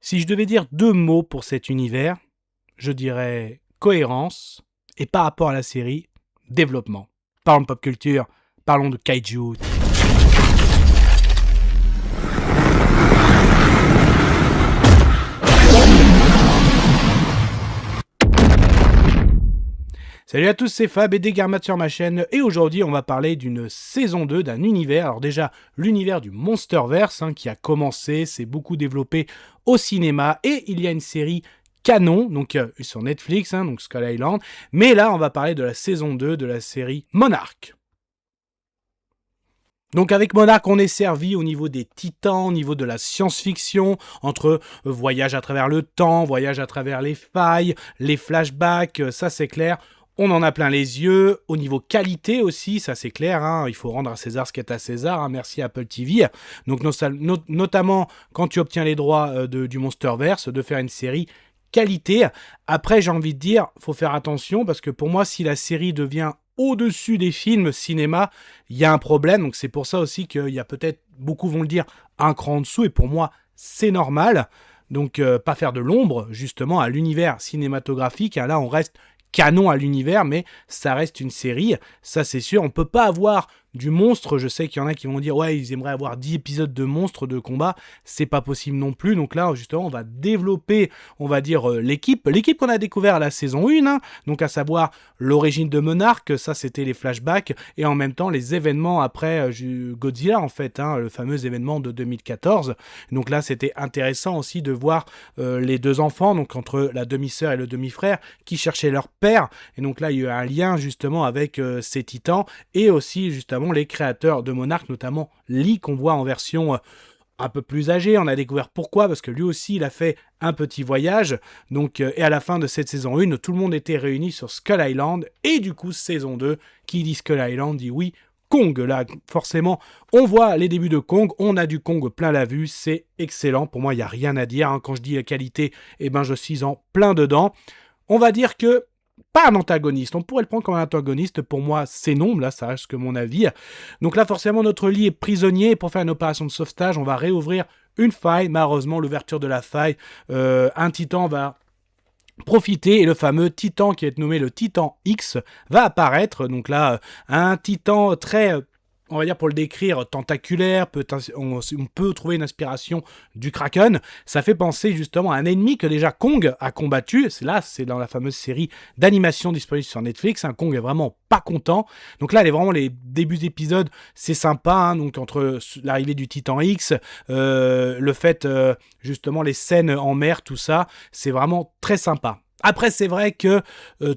Si je devais dire 2 mots pour cet univers, je dirais cohérence et par rapport à la série, développement. Parlons de pop culture, parlons de kaiju. Salut à tous, c'est Fab et Desgarmat sur ma chaîne et aujourd'hui on va parler d'une saison 2 d'un univers. Alors déjà l'univers du Monsterverse qui a commencé, s'est beaucoup développé au cinéma et il y a une série canon donc sur Netflix, donc Skull Island. Mais là on va parler de la saison 2 de la série Monarch. Donc avec Monarch, on est servi au niveau des titans, au niveau de la science-fiction, entre voyage à travers le temps, voyage à travers les failles, les flashbacks, ça c'est clair. On en a plein les yeux. Au niveau qualité aussi, ça c'est clair. Il faut rendre à César ce qui est à César. Merci Apple TV. Donc notamment quand tu obtiens les droits du Monsterverse, de faire une série qualité. Après, j'ai envie de dire, faut faire attention parce que pour moi, si la série devient au-dessus des films cinéma, il y a un problème. Donc c'est pour ça aussi qu'il y a peut-être, beaucoup vont le dire, un cran en dessous. Et pour moi, c'est normal. Donc pas faire de l'ombre justement à l'univers cinématographique. Là, on reste canon à l'univers, mais ça reste une série, ça c'est sûr. On peut pas avoir du monstre, je sais qu'il y en a qui vont dire ouais, ils aimeraient avoir 10 épisodes de monstres de combat, c'est pas possible non plus. Donc là justement on va développer, on va dire l'équipe qu'on a découvert à la saison 1, donc à savoir l'origine de Monarch, ça c'était les flashbacks, et en même temps les événements après Godzilla en fait, le fameux événement de 2014. Donc là c'était intéressant aussi de voir les deux enfants, donc entre la demi-sœur et le demi-frère, qui cherchaient leur père, et donc là il y a eu un lien justement avec ces titans, et aussi justement les créateurs de Monarch, notamment Lee qu'on voit en version un peu plus âgé. On a découvert pourquoi, parce que lui aussi il a fait un petit voyage, donc et à la fin de cette saison 1, tout le monde était réuni sur Skull Island, et du coup saison 2, qui dit Skull Island dit oui, Kong. Là forcément on voit les débuts de Kong, on a du Kong plein la vue, c'est excellent, pour moi il n'y a rien à dire, quand je dis qualité, je suis en plein dedans. On va dire que pas un antagoniste, on pourrait le prendre comme un antagoniste, pour moi c'est non, là ça reste que mon avis. Donc là forcément notre Lee est prisonnier, et pour faire une opération de sauvetage, on va réouvrir une faille. Malheureusement l'ouverture de la faille, un titan va profiter, et le fameux titan qui est nommé le Titan X va apparaître. Donc là un titan très... on va dire pour le décrire, tentaculaire, on peut trouver une inspiration du Kraken. Ça fait penser justement à un ennemi que déjà Kong a combattu. C'est dans la fameuse série d'animation disponible sur Netflix. Kong est vraiment pas content. Donc là, vraiment les débuts d'épisodes, c'est sympa. Donc entre l'arrivée du Titan X, le fait justement les scènes en mer, tout ça, c'est vraiment très sympa. Après, c'est vrai que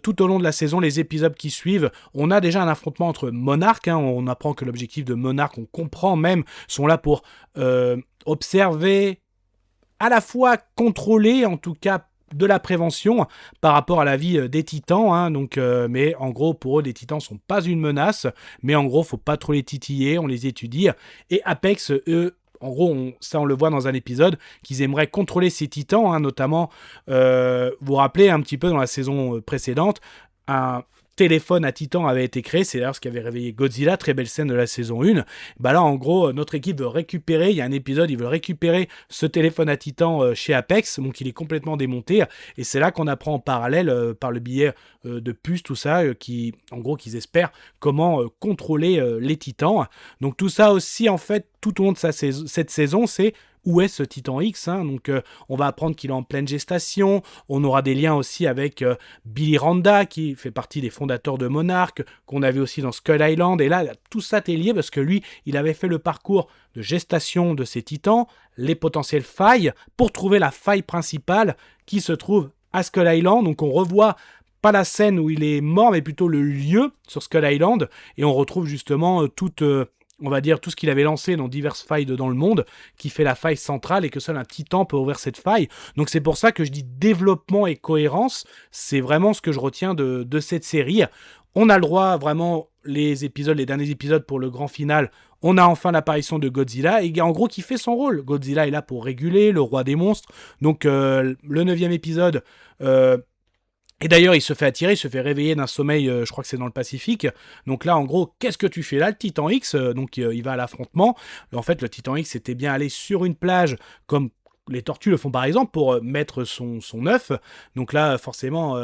tout au long de la saison, les épisodes qui suivent, on a déjà un affrontement entre Monarch. On apprend que l'objectif de Monarch, on comprend même, sont là pour observer, à la fois contrôler, en tout cas de la prévention par rapport à la vie des titans. Mais en gros, pour eux, les titans sont pas une menace. Mais en gros, faut pas trop les titiller, on les étudie. Et Apex, eux, en gros, on le voit dans un épisode, qu'ils aimeraient contrôler ces titans, notamment, vous vous rappelez un petit peu dans la saison précédente, un téléphone à titan avait été créé, c'est d'ailleurs ce qui avait réveillé Godzilla, très belle scène de la saison 1. Là, en gros, notre équipe veut récupérer, il y a un épisode, ils veulent récupérer ce téléphone à titan chez Apex, donc il est complètement démonté, et c'est là qu'on apprend en parallèle, par le biais de puces, tout ça, qu'ils espèrent comment contrôler les titans. Donc tout ça aussi, en fait, tout au long de cette saison, c'est où est ce Titan X. Donc on va apprendre qu'il est en pleine gestation. On aura des liens aussi avec Billy Randa, qui fait partie des fondateurs de Monarch, qu'on avait aussi dans Skull Island. Et là, tout ça est lié parce que lui, il avait fait le parcours de gestation de ces titans, les potentielles failles, pour trouver la faille principale qui se trouve à Skull Island. Donc on revoit pas la scène où il est mort, mais plutôt le lieu sur Skull Island. Et on retrouve justement on va dire tout ce qu'il avait lancé dans diverses failles dans le monde, qui fait la faille centrale, et que seul un titan peut ouvrir cette faille. Donc c'est pour ça que je dis développement et cohérence, c'est vraiment ce que je retiens de cette série. On a le droit, vraiment, les derniers épisodes pour le grand final, on a enfin l'apparition de Godzilla, et en gros qui fait son rôle. Godzilla est là pour réguler, le roi des monstres. Donc le 9e épisode... Et d'ailleurs, il se fait attirer, il se fait réveiller d'un sommeil, je crois que c'est dans le Pacifique. Donc là, en gros, qu'est-ce que tu fais là, le Titan X? Donc il va à l'affrontement. En fait, le Titan X était bien allé sur une plage, comme les tortues le font par exemple pour mettre son œuf. Donc là, forcément,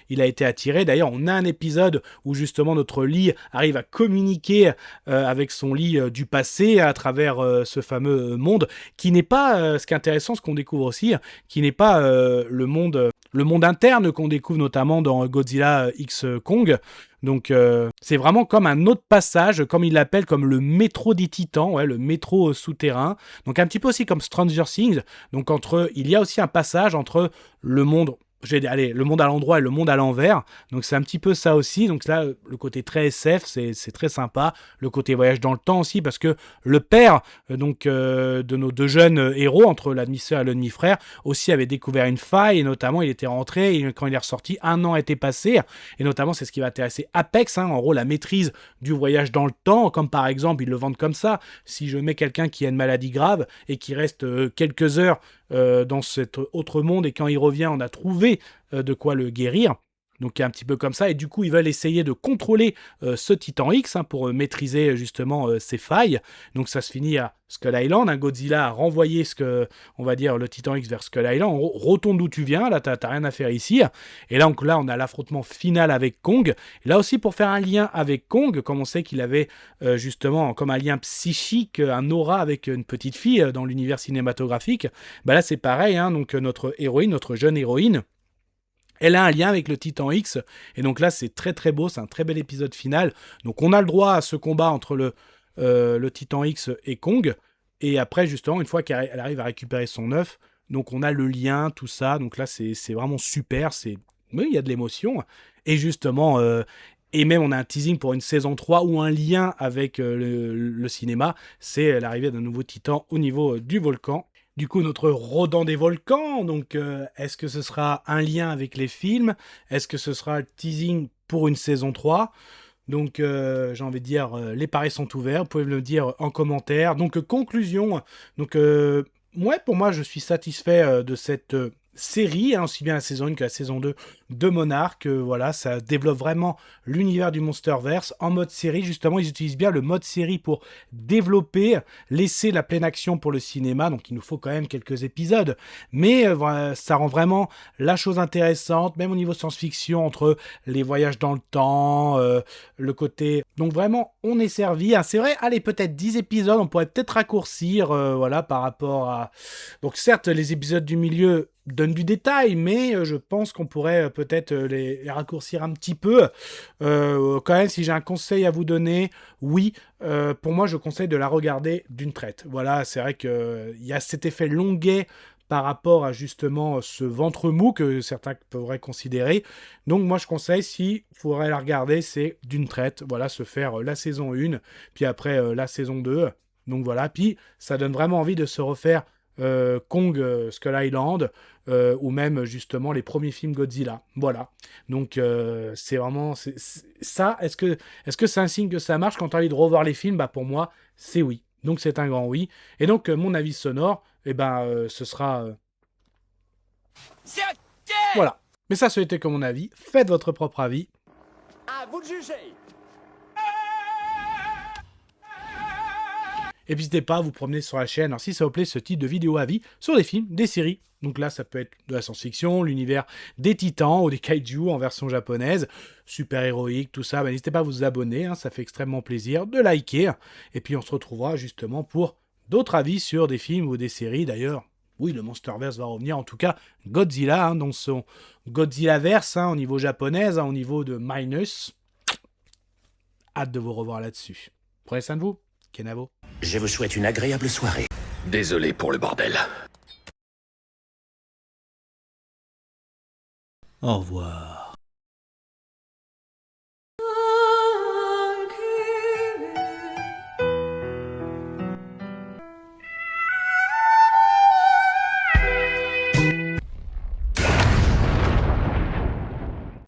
il a été attiré. D'ailleurs, on a un épisode où justement notre lit arrive à communiquer avec son lit du passé à travers ce fameux monde, qui n'est pas, ce qui est intéressant, ce qu'on découvre aussi, qui n'est pas le monde interne qu'on découvre notamment dans Godzilla X Kong. Donc c'est vraiment comme un autre passage, comme il l'appelle, comme le métro des Titans, ouais, le métro souterrain. Donc un petit peu aussi comme Stranger Things. Donc il y a aussi un passage entre le monde, le monde à l'endroit et le monde à l'envers. Donc c'est un petit peu ça aussi. Donc là, le côté très SF, c'est très sympa. Le côté voyage dans le temps aussi, parce que le père de nos deux jeunes héros, entre la demi-sœur et le demi-frère, aussi avait découvert une faille. Et notamment, il était rentré, et quand il est ressorti, 1 an était passé. Et notamment, c'est ce qui va intéresser Apex, hein, en gros, la maîtrise du voyage dans le temps. Comme par exemple, ils le vendent comme ça. Si je mets quelqu'un qui a une maladie grave et qui reste quelques heures dans cet autre monde, et quand il revient, on a trouvé de quoi le guérir. Donc il y a un petit peu comme ça, et du coup ils veulent essayer de contrôler ce Titan X, hein, pour maîtriser justement ses failles. Donc ça se finit à Skull Island, hein. Godzilla a renvoyé on va dire le Titan X vers Skull Island. Retourne d'où tu viens, là t'as rien à faire ici. Et là on a l'affrontement final avec Kong. Et là aussi, pour faire un lien avec Kong, comme on sait qu'il avait justement comme un lien psychique, un aura avec une petite fille dans l'univers cinématographique, bah là c'est pareil, hein. Donc notre héroïne, notre jeune héroïne, elle a un lien avec le Titan X, et donc là c'est très très beau, c'est un très bel épisode final. Donc on a le droit à ce combat entre le Titan X et Kong, et après justement, une fois qu'elle arrive à récupérer son œuf, donc on a le lien, tout ça. Donc là c'est vraiment super, oui, il y a de l'émotion, et justement, et même on a un teasing pour une saison 3 ou un lien avec le cinéma, c'est l'arrivée d'un nouveau Titan au niveau du volcan. Du coup, notre Rodan des volcans, donc est-ce que ce sera un lien avec les films? Est-ce que ce sera le teasing pour une saison 3? Donc j'ai envie de dire, les paris sont ouverts, vous pouvez me le dire en commentaire. Donc conclusion, donc ouais, pour moi je suis satisfait de cette série, hein, aussi bien la saison 1 que la saison 2 de Monarch. Voilà, ça développe vraiment l'univers du Monsterverse en mode série. Justement, ils utilisent bien le mode série pour développer, laisser la pleine action pour le cinéma. Donc il nous faut quand même quelques épisodes, mais ça rend vraiment la chose intéressante, même au niveau science-fiction, entre les voyages dans le temps, le côté... Donc vraiment, on est servi, hein. C'est vrai, allez, peut-être 10 épisodes, on pourrait peut-être raccourcir, voilà, par rapport à... Donc certes, les épisodes du milieu donnent du détail, mais je pense qu'on pourrait peut-être les raccourcir un petit peu. Quand même, si j'ai un conseil à vous donner, oui, pour moi, je conseille de la regarder d'une traite. Voilà, c'est vrai qu'il y a cet effet longuet par rapport à justement ce ventre mou que certains pourraient considérer. Donc moi je conseille, s'il faudrait la regarder, c'est d'une traite, voilà, se faire la saison 1, puis après la saison 2. Donc voilà, puis ça donne vraiment envie de se refaire Kong Skull Island, ou même justement les premiers films Godzilla. Voilà. Donc c'est vraiment ça. Est-ce que c'est un signe que ça marche quand tu as envie de revoir les films? Bah pour moi, c'est oui. Donc c'est un grand oui. Et donc mon avis sonore, eh ben ce sera C'est ok. voilà. Mais ça, c'était que mon avis. Faites votre propre avis. À vous de juger. Et puis n'hésitez pas à vous promener sur la chaîne, alors si ça vous plaît, ce type de vidéo avis sur des films, des séries. Donc là, ça peut être de la science-fiction, l'univers des titans ou des kaiju en version japonaise, super-héroïque, tout ça. Bah, n'hésitez pas à vous abonner, hein, ça fait extrêmement plaisir, de liker. Et puis on se retrouvera justement pour d'autres avis sur des films ou des séries. D'ailleurs, oui, le Monsterverse va revenir, en tout cas Godzilla, hein, dans son Godzillaverse, hein, au niveau japonais, hein, au niveau de Minus. Hâte de vous revoir là-dessus. Prenez soin de vous, Kenavo. Je vous souhaite une agréable soirée. Désolé pour le bordel. Au revoir.